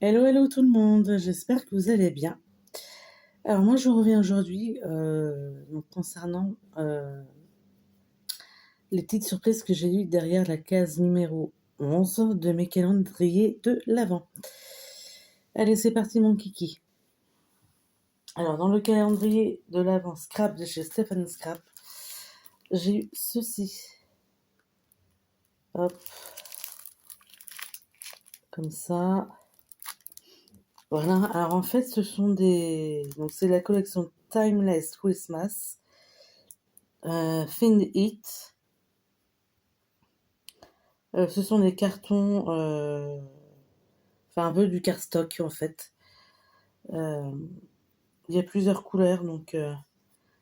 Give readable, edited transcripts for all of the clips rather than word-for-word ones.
Hello, hello tout le monde, j'espère que vous allez bien. Alors moi je reviens aujourd'hui donc concernant les petites surprises que j'ai eues derrière la case numéro 11 de mes calendriers de l'Avent. Allez, c'est parti mon kiki. Alors dans le calendrier de l'Avent Scrap de chez Stephen Scrap, j'ai eu ceci. Hop, comme ça. Voilà, alors en fait ce sont des... Donc c'est la collection Timeless Christmas. Find It. Ce sont des cartons, enfin un peu du cardstock en fait. Il y a plusieurs couleurs, donc je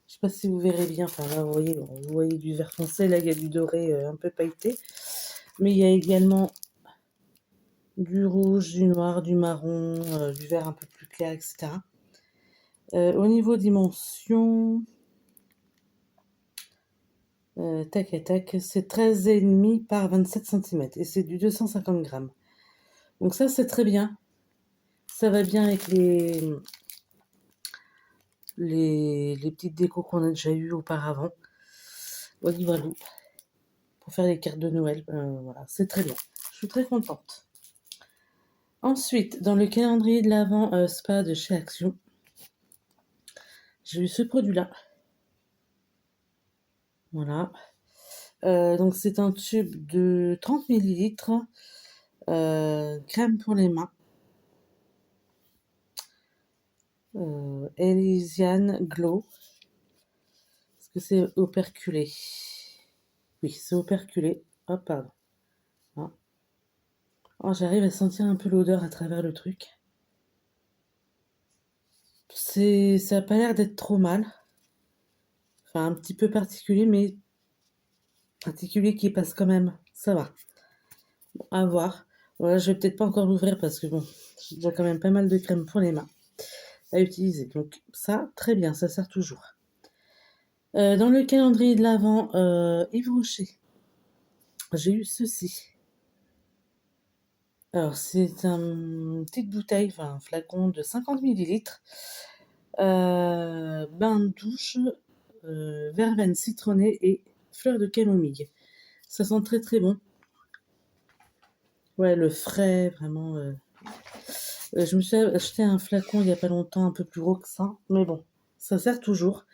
sais pas si vous verrez bien. Enfin là, vous voyez du vert foncé, là il y a du doré un peu pailleté. Mais il y a également du rouge, du noir, du marron, du vert un peu plus clair, etc. Au niveau dimension, tac et tac, c'est 13,5 par 27 cm et c'est du 250 grammes. Donc ça c'est très bien. Ça va bien avec les petites décos qu'on a déjà eues auparavant. Voilà, voilà. Pour faire les cartes de Noël, voilà, c'est très bien. Je suis très contente. Ensuite, dans le calendrier de l'Avent Spa de chez Action, j'ai eu ce produit-là. Voilà. Donc c'est un tube de 30 millilitres, crème pour les mains. Elysian Glow. Est-ce que c'est operculé? Oui, c'est operculé. Hop, pardon. Ah. Oh, j'arrive à sentir un peu l'odeur à travers le truc. Ça a pas l'air d'être trop mal. Enfin, un petit peu particulier, mais particulier qui passe quand même. Ça va. Bon, à voir. Voilà, je vais peut-être pas encore l'ouvrir parce que bon, j'ai déjà quand même pas mal de crème pour les mains à utiliser. Donc ça, très bien, ça sert toujours. Dans le calendrier de l'Avent Yves Rocher, j'ai eu ceci. Alors, c'est une petite bouteille, enfin un flacon de 50 millilitres. Bain de douche, verveine citronnée et fleur de camomille. Ça sent très très bon. Ouais, le frais, vraiment. Je me suis acheté un flacon il y a pas longtemps, un peu plus gros que ça. Mais bon, ça sert toujours.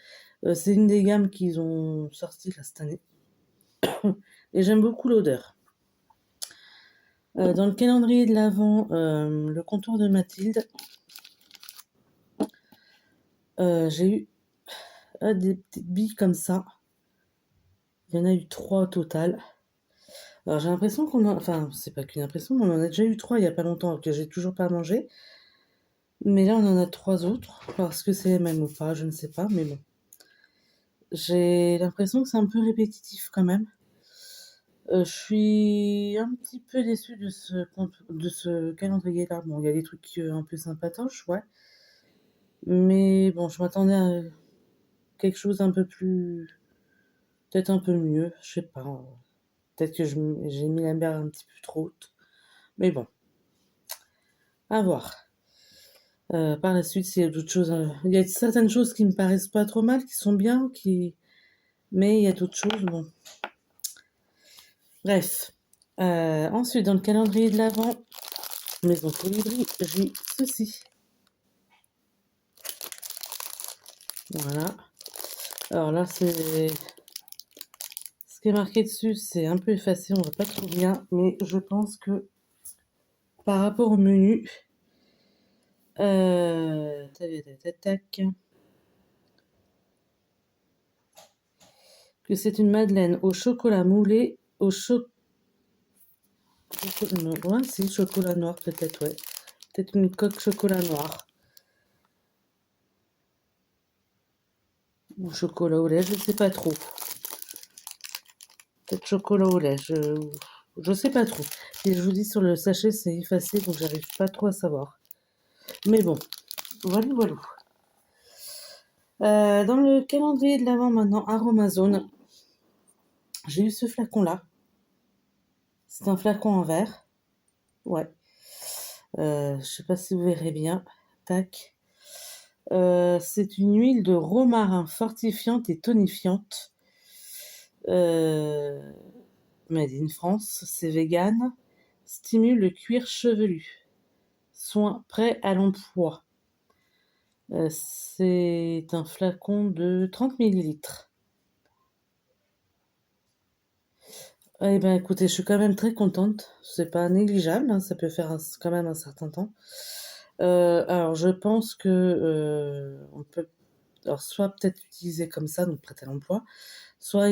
C'est une des gammes qu'ils ont sorties là, cette année. Et j'aime beaucoup l'odeur. Dans le calendrier de l'Avent, le contour de Mathilde, j'ai eu des petites billes comme ça. Il y en a eu 3 au total. Alors j'ai l'impression qu'on en... Enfin, c'est pas qu'une impression, mais on en a déjà eu 3 il y a pas longtemps, que j'ai toujours pas mangé. Mais là, on en a 3 autres. Parce que c'est les mêmes ou pas, je ne sais pas, mais bon. J'ai l'impression que c'est un peu répétitif quand même. Je suis un petit peu déçue de ce calendrier-là. Bon, il y a des trucs un peu sympatoches, ouais. Mais bon, je m'attendais à quelque chose un peu plus... Peut-être un peu mieux, je sais pas. Peut-être que j'ai mis la barre un petit peu trop haute. Mais bon, à voir. Par la suite, s'il y a d'autres choses... Il y a certaines choses qui me paraissent pas trop mal, qui sont bien, mais il y a d'autres choses, bon. Bref. Ensuite, dans le calendrier de l'Avent, Maison Colibri, j'ai ceci. Voilà. Alors là, c'est... Ce qui est marqué dessus, c'est un peu effacé, on voit pas trop bien, mais je pense que par rapport au menu, tac, que c'est une madeleine au chocolat moulé, ouais, c'est chocolat noir peut-être, ouais. Peut-être une coque chocolat noir. Ou chocolat au lait, je ne sais pas trop. Peut-être chocolat au lait, je sais pas trop. Et je vous dis sur le sachet, c'est effacé, donc j'arrive pas trop à savoir. Mais bon, voilà, voilà. Dans le calendrier de l'Avent maintenant, Aromazone, j'ai eu ce flacon-là. C'est un flacon en verre. Ouais. Je sais pas si vous verrez bien. Tac. C'est une huile de romarin fortifiante et tonifiante. Euh, Made in France, c'est vegan. Stimule le cuir chevelu. Soin prêt à l'emploi. C'est un flacon de 30 millilitres. Eh ben, écoutez, je suis quand même très contente. C'est pas négligeable, hein, ça peut faire quand même un certain temps. Alors, je pense que on peut, alors soit peut-être l'utiliser comme ça, donc prêt à l'emploi, soit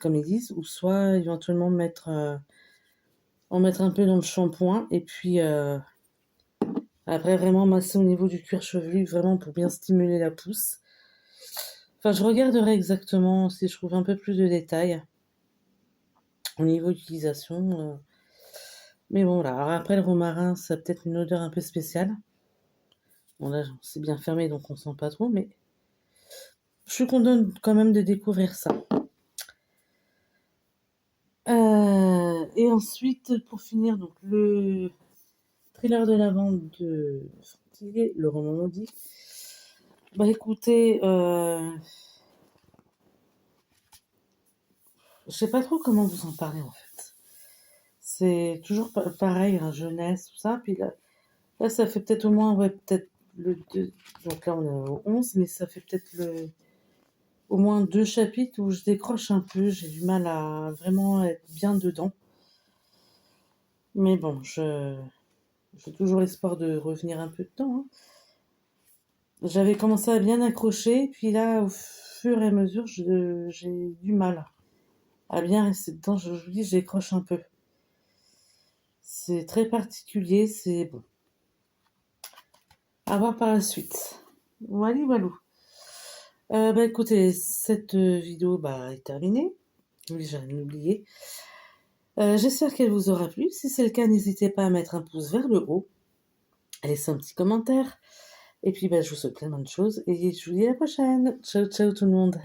comme ils disent, ou soit éventuellement en mettre un peu dans le shampoing et puis après vraiment masser au niveau du cuir chevelu, vraiment pour bien stimuler la pousse. Enfin, je regarderai exactement si je trouve un peu plus de détails au niveau d'utilisation. Mais bon, là, alors après le romarin, ça a peut-être une odeur un peu spéciale. Bon, là, c'est bien fermé, donc on sent pas trop, mais je suis contente quand même de découvrir ça. Et ensuite, pour finir, donc le thriller de la vente de Fantillet, le roman maudit. Bah écoutez, je sais pas trop comment vous en parler en fait. C'est toujours pareil, hein, jeunesse, tout ça. Puis là ça fait peut-être au moins, ouais, peut-être le 2. Donc là, on est au 11, mais ça fait peut-être au moins 2 chapitres où je décroche un peu. J'ai du mal à vraiment être bien dedans. Mais bon, j'ai toujours l'espoir de revenir un peu dedans, hein. J'avais commencé à bien accrocher, puis là, au fur et à mesure, j'ai du mal à bien rester dedans. Je vous dis, je décroche un peu. C'est très particulier, c'est bon. À voir par la suite. Voilà, voilà. Bah écoutez, cette vidéo est terminée. Oui, j'allais m'oublier. J'espère qu'elle vous aura plu. Si c'est le cas, n'hésitez pas à mettre un pouce vers le haut, à laisser un petit commentaire. Et puis je vous souhaite plein de choses et je vous dis à la prochaine. Ciao, ciao tout le monde.